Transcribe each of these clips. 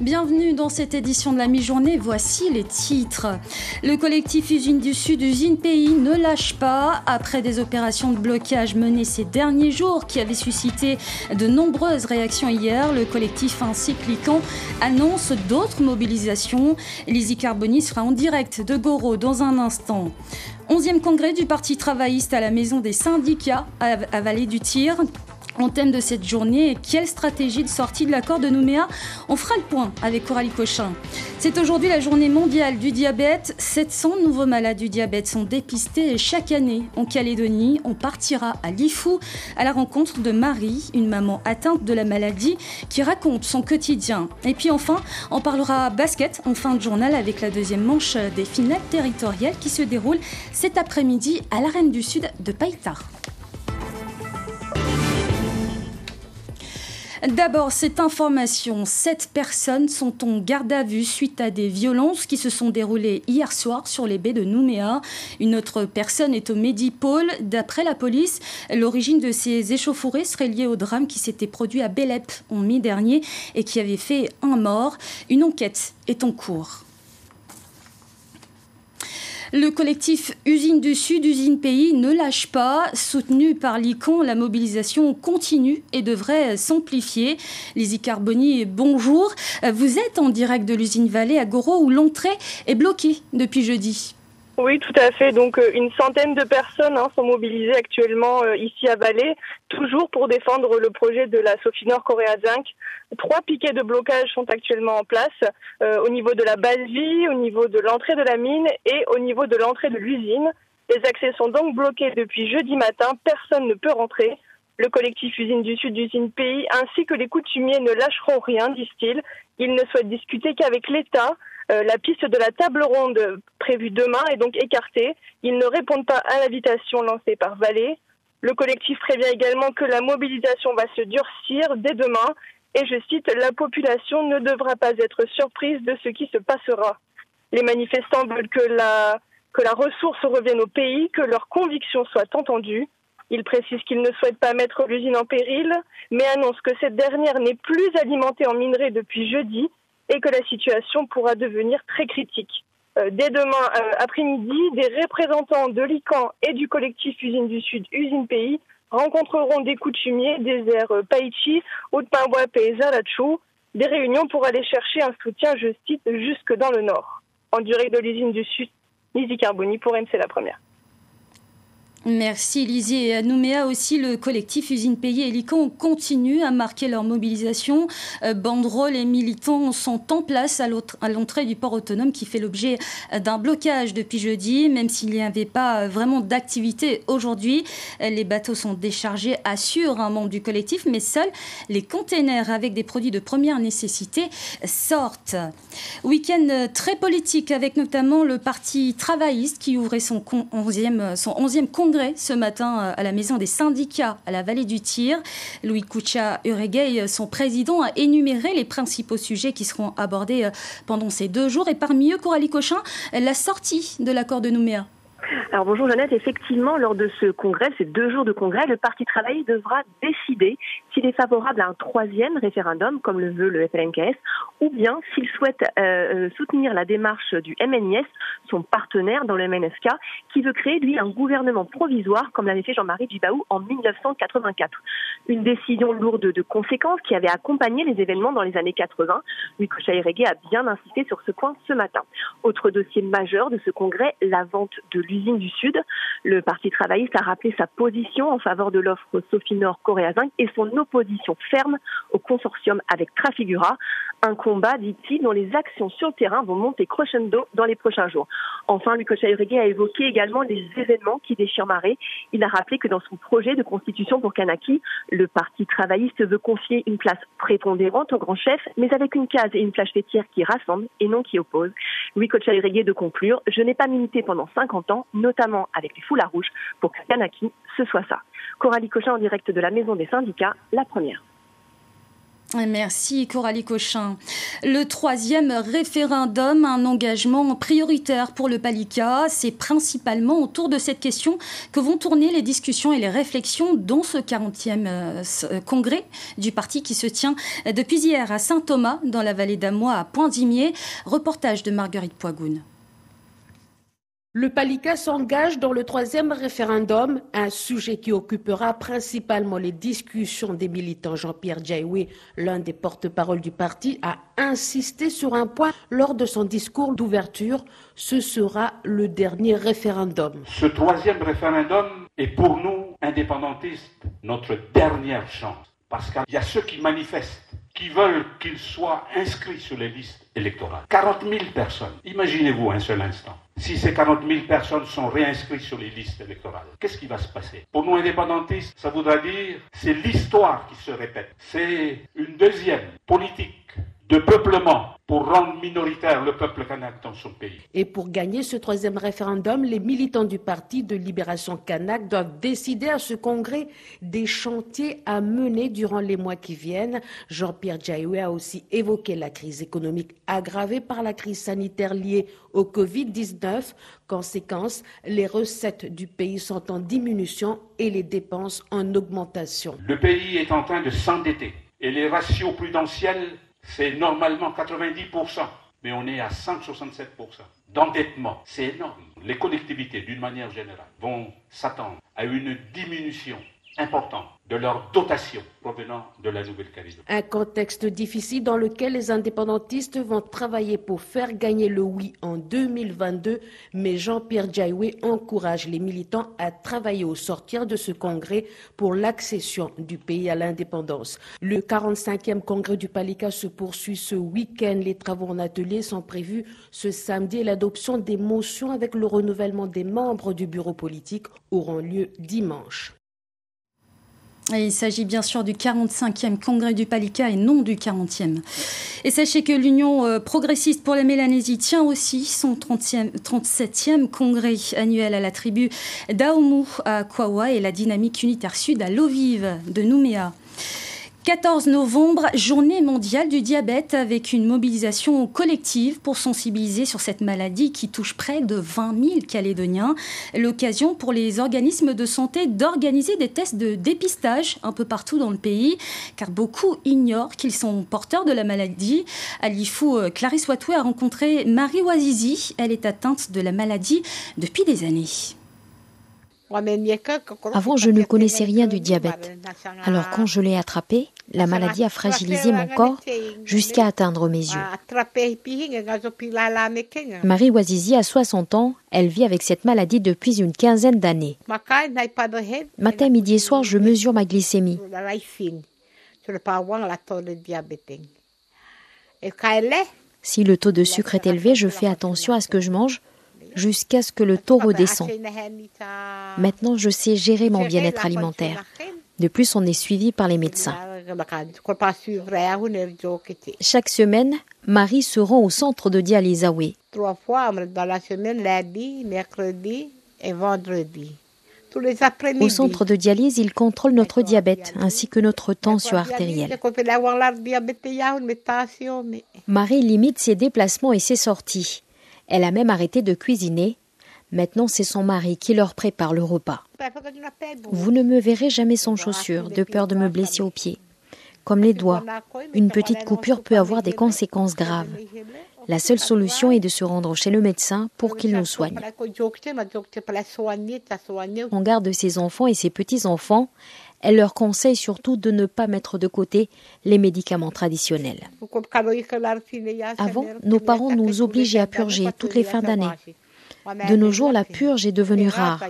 Bienvenue dans cette édition de la mi-journée, voici les titres. Le collectif Usine du Sud, Usine Pays ne lâche pas. Après des opérations de blocage menées ces derniers jours qui avaient suscité de nombreuses réactions hier, le collectif ainsi que Lican annonce d'autres mobilisations. Lizzie Carboni sera en direct de Goro dans un instant. 11e congrès du Parti travailliste à la Maison des syndicats à Vallée du Tir. En thème de cette journée, quelle stratégie de sortie de l'accord de Nouméa? On fera le point avec Coralie Cochin. C'est aujourd'hui la journée mondiale du diabète. 700 nouveaux malades du diabète sont dépistés chaque année en Calédonie. On partira à Lifou à la rencontre de Marie, une maman atteinte de la maladie qui raconte son quotidien. Et puis enfin, on parlera basket en fin de journal avec la deuxième manche des finales territoriales qui se déroulent cet après-midi à l'Arène du Sud de Païtar. D'abord, cette information, 7 personnes sont en garde à vue suite à des violences qui se sont déroulées hier soir sur les baies de Nouméa. Une autre personne est au Medipôle. D'après la police, l'origine de ces échauffourées serait liée au drame qui s'était produit à Bélep en mai dernier et qui avait fait un mort. Une enquête est en cours. Le collectif Usine du Sud, Usine Pays ne lâche pas. Soutenu par Lican, la mobilisation continue et devrait s'amplifier. Lizzie Carboni, bonjour. Vous êtes en direct de l'usine Vallée à Goro où l'entrée est bloquée depuis jeudi. Oui, tout à fait. Donc, une centaine de personnes sont mobilisées actuellement ici à Vallée, toujours pour défendre le projet de la Sofinor Coréa Zinc. 3 piquets de blocage sont actuellement en place au niveau de la base vie, au niveau de l'entrée de la mine et au niveau de l'entrée de l'usine. Les accès sont donc bloqués depuis jeudi matin. Personne ne peut rentrer. Le collectif Usine du Sud, Usine Pays, ainsi que les coutumiers ne lâcheront rien, disent-ils. Ils ne souhaitent discuter qu'avec l'État. La piste de la table ronde prévue demain est donc écartée. Ils ne répondent pas à l'invitation lancée par Vallée. Le collectif prévient également que la mobilisation va se durcir dès demain. Et je cite, « La population ne devra pas être surprise de ce qui se passera ». Les manifestants veulent que la ressource revienne au pays, que leurs convictions soient entendues. Ils précisent qu'ils ne souhaitent pas mettre l'usine en péril, mais annoncent que cette dernière n'est plus alimentée en minerai depuis jeudi et que la situation pourra devenir très critique. Dès demain après-midi, des représentants de Lican et du collectif Usine du Sud, Usine Pays, rencontreront des coutumiers des aires Païchi, Haute-Pimboap et Zalachou, des réunions pour aller chercher un soutien, je cite, jusque dans le nord. En direct de l'usine du Sud, Lizzie Carboni pour MC La Première. Merci Lizzie. Et à Nouméa aussi, le collectif Usine Pays et Lican continue à marquer leur mobilisation. Banderoles et militants sont en place à l'entrée du port autonome qui fait l'objet d'un blocage depuis jeudi, même s'il n'y avait pas vraiment d'activité aujourd'hui. Les bateaux sont déchargés, assure un membre du collectif, mais seuls les containers avec des produits de première nécessité sortent. Week-end très politique avec notamment le Parti travailliste qui ouvrait son 11e congrès ce matin à la Maison des syndicats à la Vallée du Tir. Louis Koucha Uregei, son président, a énuméré les principaux sujets qui seront abordés pendant ces 2 jours. Et parmi eux, Coralie Cochin, la sortie de l'accord de Nouméa. Alors bonjour Jeannette, effectivement, lors de ce congrès, ces 2 jours de congrès, le Parti travailliste devra décider s'il est favorable à un 3e référendum, comme le veut le FLNKS, ou bien s'il souhaite soutenir la démarche du MNIS, son partenaire dans le MNSK, qui veut créer, lui, un gouvernement provisoire, comme l'avait fait Jean-Marie Djibaou en 1984. Une décision lourde de conséquences qui avait accompagné les événements dans les années 80. Louis Koucha-Uregei a bien insisté sur ce point ce matin. Autre dossier majeur de ce congrès, la vente de l'usine du Sud. Le Parti travailliste a rappelé sa position en faveur de l'offre Sofinor Coréa Zinc et son opposition ferme au consortium avec Trafigura. Un combat, dit-il, dont les actions sur le terrain vont monter crescendo dans les prochains jours. Enfin, Louis Koucha-Uregei a évoqué également les événements qui déchirent Maré. Il a rappelé que dans son projet de constitution pour Kanaki, le Parti travailliste veut confier une place prépondérante au grand chef, mais avec une case et une plage fêtière qui rassemblent et non qui opposent. Louis Koucha-Uregei de conclure, je n'ai pas milité pendant 50 ans, notamment avec les foulards rouges, pour que Kanaki, ce soit ça. Coralie Cochin en direct de la Maison des syndicats, La Première. Merci Coralie Cochin. Le 3e référendum, un engagement prioritaire pour le Palika. C'est principalement autour de cette question que vont tourner les discussions et les réflexions dans ce 40e congrès du parti qui se tient depuis hier à Saint-Thomas, dans la vallée d'Amois, à Poindimier. Reportage de Marguerite Poigoun. Le Palika s'engage dans le 3e référendum, un sujet qui occupera principalement les discussions des militants. Jean-Pierre Diaoué, l'un des porte-parole du parti, a insisté sur un point lors de son discours d'ouverture. Ce sera le dernier référendum. Ce 3e référendum est pour nous, indépendantistes, notre dernière chance. Parce qu'il y a ceux qui manifestent, qui veulent qu'il soit inscrit sur les listes électorales. 40 000 personnes. Imaginez-vous un seul instant. Si ces 40 000 personnes sont réinscrites sur les listes électorales, qu'est-ce qui va se passer? Pour nous indépendantistes, ça voudra dire c'est l'histoire qui se répète. C'est une deuxième politique de peuplement pour rendre minoritaire le peuple kanak dans son pays. Et pour gagner ce 3e référendum, les militants du Parti de libération kanak doivent décider à ce congrès des chantiers à mener durant les mois qui viennent. Jean-Pierre Diaoué a aussi évoqué la crise économique aggravée par la crise sanitaire liée au Covid-19. Conséquence, les recettes du pays sont en diminution et les dépenses en augmentation. Le pays est en train de s'endetter et les ratios prudentiels, c'est normalement 90%, mais on est à 167% d'endettement. C'est énorme. Les collectivités, d'une manière générale, vont s'attendre à une diminution importante de leur dotation provenant de la Nouvelle-Calédonie. Un contexte difficile dans lequel les indépendantistes vont travailler pour faire gagner le oui en 2022, mais Jean-Pierre Diaoué encourage les militants à travailler au sortir de ce congrès pour l'accession du pays à l'indépendance. Le 45e congrès du Palika se poursuit ce week-end. Les travaux en atelier sont prévus ce samedi et l'adoption des motions avec le renouvellement des membres du bureau politique auront lieu dimanche. Et il s'agit bien sûr du 45e congrès du Palika et non du 40e. Et sachez que l'Union progressiste pour la Mélanésie tient aussi son 37e congrès annuel à la tribu d'Aoumou à Kwawa et la Dynamique Unitaire Sud à l'eau vive de Nouméa. 14 novembre, journée mondiale du diabète avec une mobilisation collective pour sensibiliser sur cette maladie qui touche près de 20 000 Calédoniens. L'occasion pour les organismes de santé d'organiser des tests de dépistage un peu partout dans le pays, car beaucoup ignorent qu'ils sont porteurs de la maladie. À Lifou, Clarisse Watoué a rencontré Marie Ouazizi. Elle est atteinte de la maladie depuis des années. Avant, je ne connaissais rien du diabète. Alors, quand je l'ai attrapé, la maladie a fragilisé mon corps jusqu'à atteindre mes yeux. Marie Ouazizi a 60 ans. Elle vit avec cette maladie depuis une quinzaine d'années. Matin, midi et soir, je mesure ma glycémie. Si le taux de sucre est élevé, je fais attention à ce que je mange jusqu'à ce que le taux redescende. Maintenant, je sais gérer mon bien-être alimentaire. De plus, on est suivi par les médecins. Chaque semaine, Marie se rend au centre de dialyse Aoué. 3 fois dans la semaine, lundi, mercredi et vendredi. Tous les après-midi. Au centre de dialyse, ils contrôlent notre diabète ainsi que notre tension artérielle. Marie limite ses déplacements et ses sorties. Elle a même arrêté de cuisiner. Maintenant, c'est son mari qui leur prépare le repas. Vous ne me verrez jamais sans chaussures, de peur de me blesser aux pieds. Comme les doigts, une petite coupure peut avoir des conséquences graves. La seule solution est de se rendre chez le médecin pour qu'il nous soigne. On garde ses enfants et ses petits-enfants. Elle leur conseille surtout de ne pas mettre de côté les médicaments traditionnels. Avant, nos parents nous obligeaient à purger toutes les fins d'année. De nos jours, la purge est devenue rare.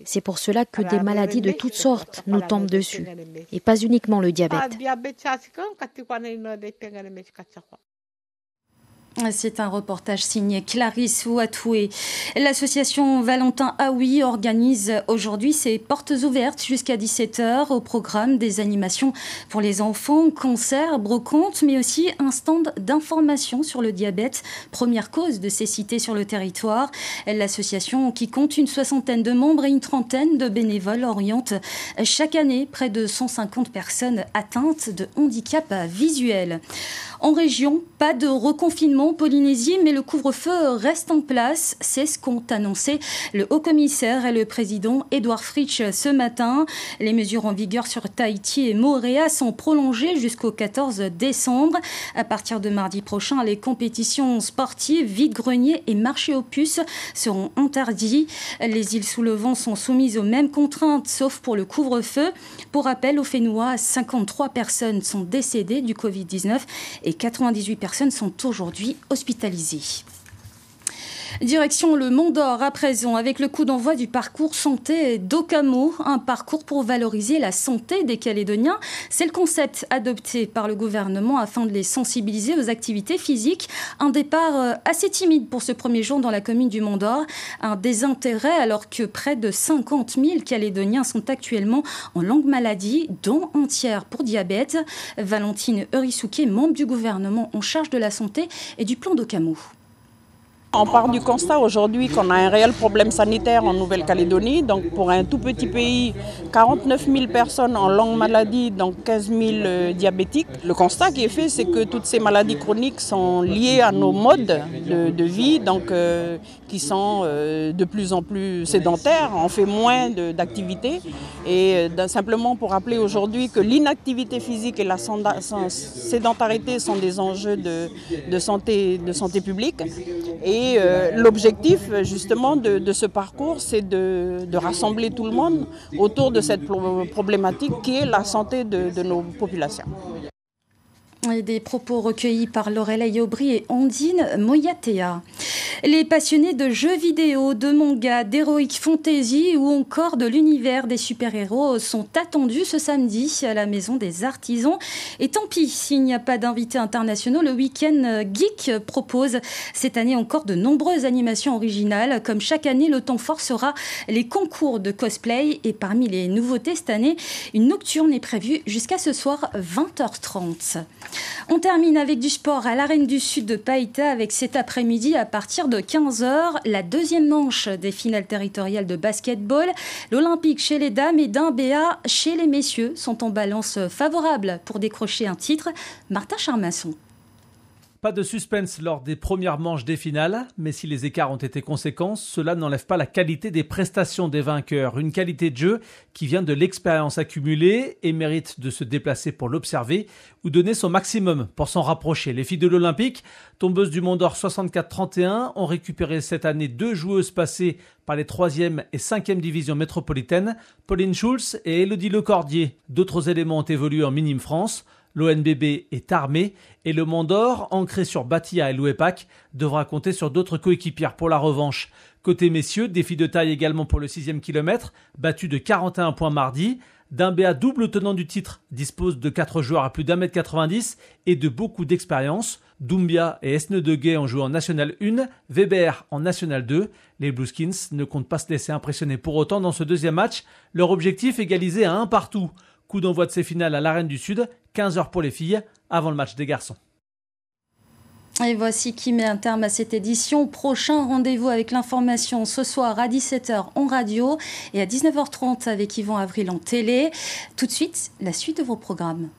C'est pour cela que des maladies de toutes sortes nous tombent dessus, et pas uniquement le diabète. C'est un reportage signé Clarisse Ouatoué. L'association Valentin Aoui organise aujourd'hui ses portes ouvertes jusqu'à 17h au programme des animations pour les enfants, concerts, brocantes, mais aussi un stand d'information sur le diabète, première cause de cécité sur le territoire. L'association, qui compte une 60aine de membres et une 30aine de bénévoles, oriente chaque année près de 150 personnes atteintes de handicap visuel. En région, pas de reconfinement en Polynésie, mais le couvre-feu reste en place. C'est ce qu'ont annoncé le haut-commissaire et le président Édouard Fritsch ce matin. Les mesures en vigueur sur Tahiti et Moorea sont prolongées jusqu'au 14 décembre. À partir de mardi prochain, les compétitions sportives, vide-greniers et marchés aux puces seront interdits. Les îles sous le vent sont soumises aux mêmes contraintes, sauf pour le couvre-feu. Pour rappel, au Fénois, 53 personnes sont décédées du Covid-19 et 98 personnes sont aujourd'hui hospitalisées. Direction le Mont d'Or à présent, avec le coup d'envoi du parcours santé d'Okamo, un parcours pour valoriser la santé des Calédoniens. C'est le concept adopté par le gouvernement afin de les sensibiliser aux activités physiques. Un départ assez timide pour ce premier jour dans la commune du Mont d'Or. Un désintérêt alors que près de 50 000 Calédoniens sont actuellement en longue maladie, dont un tiers pour diabète. Valentine Eurissouké, membre du gouvernement en charge de la santé et du plan d'Okamo. On part du constat aujourd'hui qu'on a un réel problème sanitaire en Nouvelle-Calédonie. Donc pour un tout petit pays, 49 000 personnes en longue maladie, donc 15 000 diabétiques. Le constat qui est fait, c'est que toutes ces maladies chroniques sont liées à nos modes de vie, donc qui sont de plus en plus sédentaires. On fait moins d'activités. Et simplement pour rappeler aujourd'hui que l'inactivité physique et la sédentarité sont des enjeux de santé publique. Et l'objectif justement de ce parcours, c'est de rassembler tout le monde autour de cette problématique qui est la santé de nos populations. Et des propos recueillis par Lorelei Aubry et Ondine Moyatea. Les passionnés de jeux vidéo, de manga, d'heroic fantasy ou encore de l'univers des super-héros sont attendus ce samedi à la Maison des Artisans. Et tant pis s'il n'y a pas d'invités internationaux, le Week-end Geek propose cette année encore de nombreuses animations originales. Comme chaque année, le temps fort sera les concours de cosplay. Et parmi les nouveautés cette année, une nocturne est prévue jusqu'à ce soir 20h30. On termine avec du sport à l'Arène du Sud de Païta avec cet après-midi à partir de 15h, la deuxième manche des finales territoriales de basketball. L'Olympique chez les dames et d'Imbéa chez les messieurs sont en balance favorable pour décrocher un titre. Martin Charmasson. Pas de suspense lors des premières manches des finales, mais si les écarts ont été conséquents, cela n'enlève pas la qualité des prestations des vainqueurs. Une qualité de jeu qui vient de l'expérience accumulée et mérite de se déplacer pour l'observer ou donner son maximum pour s'en rapprocher. Les filles de l'Olympique, tombeuses du Mont d'Or 64-31, ont récupéré cette année 2 joueuses passées par les 3e et 5e divisions métropolitaines, Pauline Schulz et Élodie Lecordier. D'autres éléments ont évolué en Minime France. L'ONBB est armé et le Mont d'Or, ancré sur Batia et Louépac, devra compter sur d'autres coéquipières pour la revanche. Côté messieurs, défi de taille également pour le 6e kilomètre, battu de 41 points mardi. D'Imbéa, double tenant du titre, dispose de 4 joueurs à plus d'1m90 et de beaucoup d'expérience. Doumbia et Esnedeguet ont joué en National 1, Weber en National 2. Les Blueskins ne comptent pas se laisser impressionner pour autant dans ce deuxième match. Leur objectif, égalisé à 1 partout. Coup d'envoi de ces finales à l'Arène du Sud, 15h pour les filles, avant le match des garçons. Et voici qui met un terme à cette édition. Prochain rendez-vous avec l'information ce soir à 17h en radio et à 19h30 avec Yvan Avril en télé. Tout de suite, la suite de vos programmes.